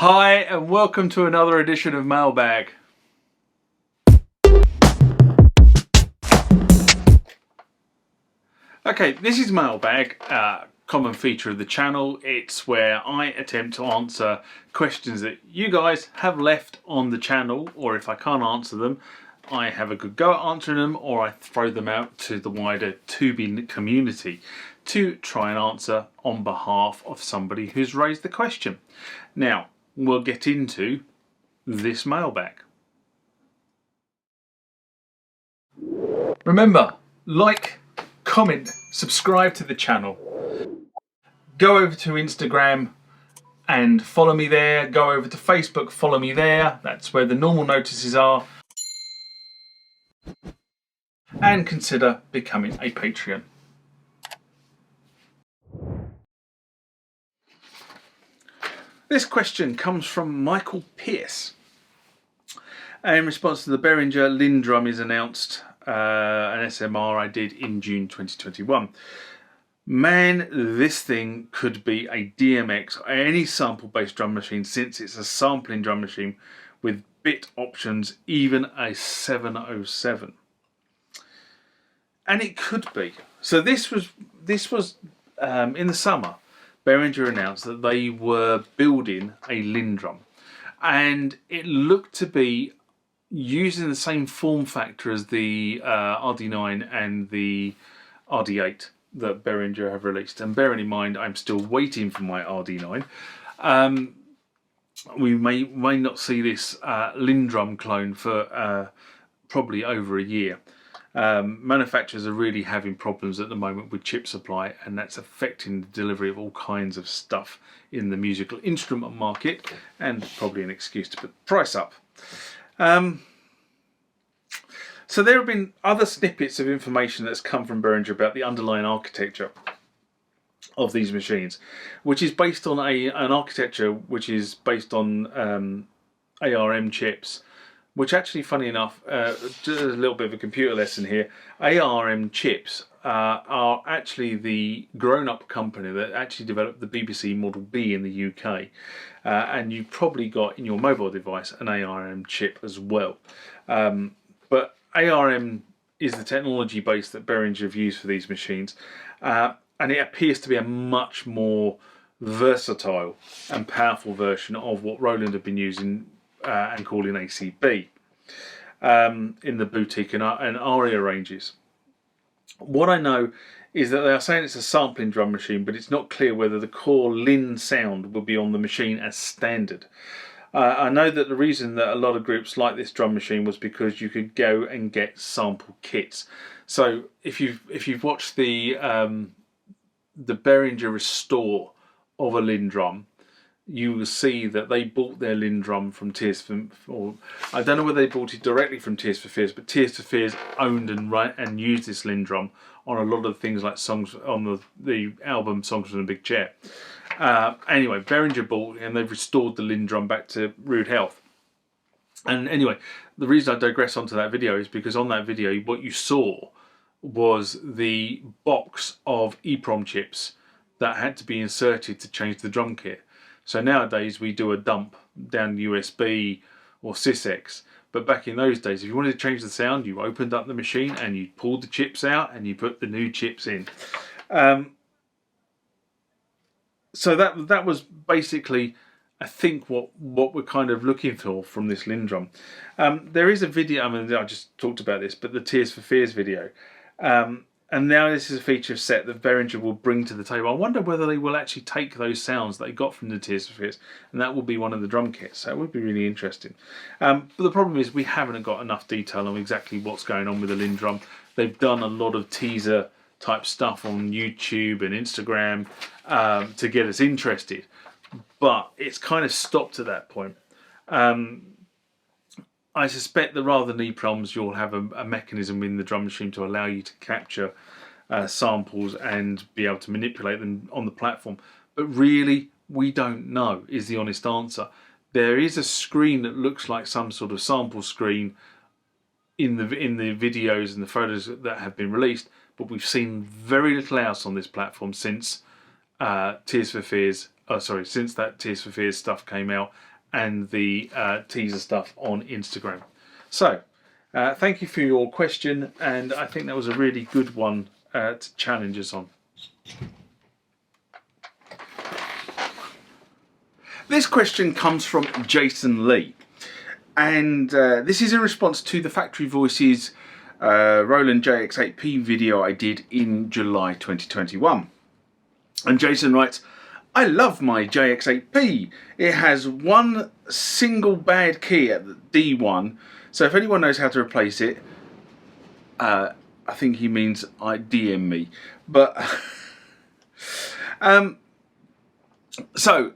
Hi and welcome to another edition of Mailbag. Okay, this is Mailbag, common feature of the channel. It's where I attempt to answer questions that you guys have left on the channel, or if I can't answer them, I have a good go at answering them, or I throw them out to the wider Tubi community to try and answer on behalf of somebody who's raised the question. Now, we'll get into this mailbag. Remember, like, comment, subscribe to the channel. Go over to Instagram and follow me there. Go over to Facebook, follow me there. That's where the normal notices are. And consider becoming a Patreon. This question comes from Michael Pierce. In response to the Behringer LinnDrum is announced, an SMR I did in June 2021. Man, this thing could be a DMX or any sample-based drum machine, since it's a sampling drum machine with bit options, even a 707. And it could be. So this was in the summer. Behringer announced that they were building a LinnDrum, and it looked to be using the same form factor as the RD9 and the RD8 that Behringer have released. And bearing in mind, I'm still waiting for my RD9. We may not see this LinnDrum clone for probably over a year. Manufacturers are really having problems at the moment with chip supply, and that's affecting the delivery of all kinds of stuff in the musical instrument market, and probably an excuse to put the price up. So there have been other snippets of information that's come from Behringer about the underlying architecture of these machines, which is based on an architecture which is based on ARM chips, which actually, funny enough, just a little bit of a computer lesson here, ARM chips are actually the grown-up company that actually developed the BBC Model B in the UK. And you've probably got in your mobile device an ARM chip as well. But ARM is the technology base that Behringer have used for these machines. And it appears to be a much more versatile and powerful version of what Roland have been using and calling ACB in the boutique and ARIA ranges. What I know is that they are saying it's a sampling drum machine, but it's not clear whether the core Linn sound will be on the machine as standard. I know that the reason that a lot of groups like this drum machine was because you could go and get sample kits. So if you've watched the Behringer restore of a LinnDrum, you will see that they bought their LinnDrum from Tears for, or I don't know whether they bought it directly from Tears for Fears, but Tears for Fears owned and used this LinnDrum on a lot of things like songs on the album Songs from the Big Chair. Anyway, Behringer bought it and they've restored the LinnDrum back to rude health. And anyway, the reason I digress onto that video is because on that video what you saw was the box of EEPROM chips that had to be inserted to change the drum kit. So nowadays we do a dump down USB or SysX, but back in those days, if you wanted to change the sound, you opened up the machine and you pulled the chips out and you put the new chips in. So that was basically, I think, what we're kind of looking for from this LinnDrum. There is a video, I mean, I just talked about this, but the Tears for Fears video. And now this is a feature set that Behringer will bring to the table. I wonder whether they will actually take those sounds they got from the Tears for Fears, and that will be one of the drum kits. So it would be really interesting. But the problem is we haven't got enough detail on exactly what's going on with the LinnDrum. They've done a lot of teaser type stuff on YouTube and Instagram to get us interested, but it's kind of stopped at that point. I suspect that rather than EEPROMs, you'll have a mechanism in the drum machine to allow you to capture samples and be able to manipulate them on the platform. But really, we don't know, is the honest answer. There is a screen that looks like some sort of sample screen in the videos and the photos that have been released, but we've seen very little else on this platform since Tears for Fears since that Tears for Fears stuff came out and the teaser stuff on Instagram. So, thank you for your question, and I think that was a really good one to challenge us on. This question comes from Jason Lee, and this is in response to the Factory Voices Roland JX-8P video I did in July 2021. And Jason writes, I love my JX-8P. It has one single bad key at the D1, so if anyone knows how to replace it, I think he means DM me. But so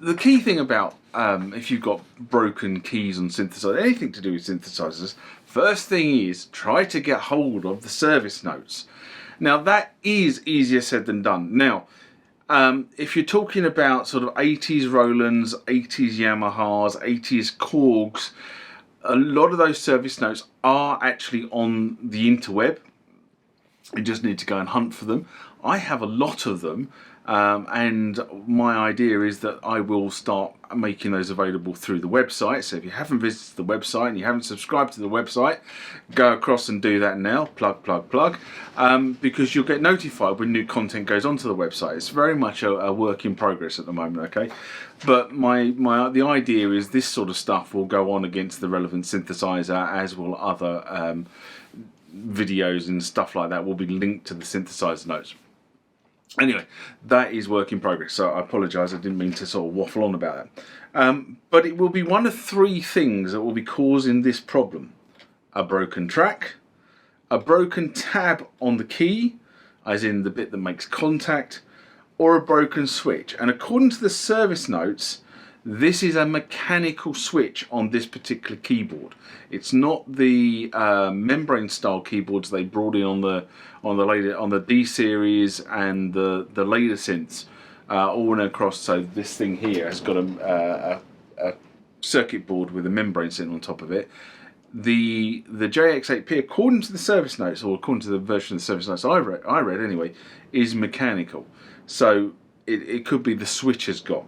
the key thing about if you've got broken keys on synthesizers, anything to do with synthesizers, first thing is try to get hold of the service notes. Now that is easier said than done. Now, if you're talking about sort of 80s Rolands, 80s Yamahas, 80s Korgs, a lot of those service notes are actually on the interweb. You just need to go and hunt for them. I have a lot of them, and my idea is that I will start making those available through the website. So if you haven't visited the website and you haven't subscribed to the website, go across and do that now. Plug, because you'll get notified when new content goes onto the website. It's very much a work in progress at the moment, okay? But the idea is this sort of stuff will go on against the relevant synthesizer, as will other videos and stuff like that will be linked to the synthesizer notes. Anyway, that is work in progress, so I apologise, I didn't mean to sort of waffle on about that. But it will be one of three things that will be causing this problem. A broken track, a broken tab on the key, as in the bit that makes contact, or a broken switch. And according to the service notes, this is a mechanical switch on this particular keyboard. It's not the membrane style keyboards they brought in on the D series and the later synths all went across. So this thing here has got a circuit board with a membrane synth on top of it. The JX-8P, according to the service notes, or according to the version of the service notes I read anyway, is mechanical. So it could be the switch has got.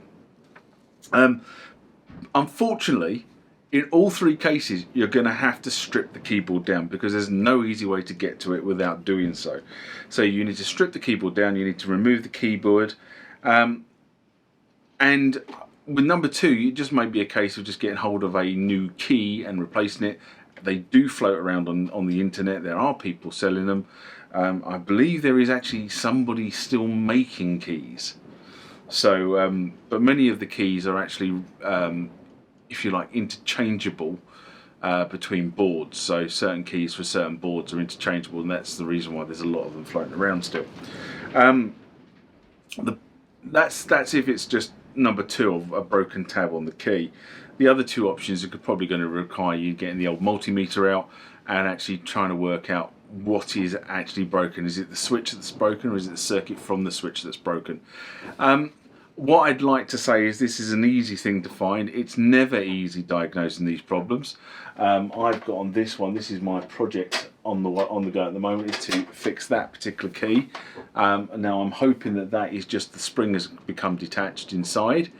Unfortunately, in all three cases, you're going to have to strip the keyboard down because there's no easy way to get to it without doing so. So you need to strip the keyboard down, you need to remove the keyboard, and with number two, it just may be a case of just getting hold of a new key and replacing it. They do float around on the internet. There are people selling them. I believe there is actually somebody still making keys. So, but many of the keys are actually, if you like, interchangeable between boards. So certain keys for certain boards are interchangeable, and that's the reason why there's a lot of them floating around still. That's if it's just number two of a broken tab on the key. The other two options are probably going to require you getting the old multimeter out and actually trying to work out what is actually broken. Is it the switch that's broken, or is it the circuit from the switch that's broken? What I'd like to say is this is an easy thing to find. It's never easy diagnosing these problems. I've got on this one, this is my project on the go at the moment, is to fix that particular key. Now I'm hoping that is just the spring has become detached inside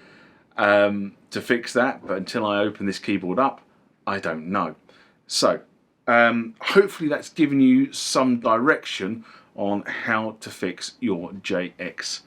to fix that, but until I open this keyboard up, I don't know. So hopefully that's given you some direction on how to fix your JX-8P.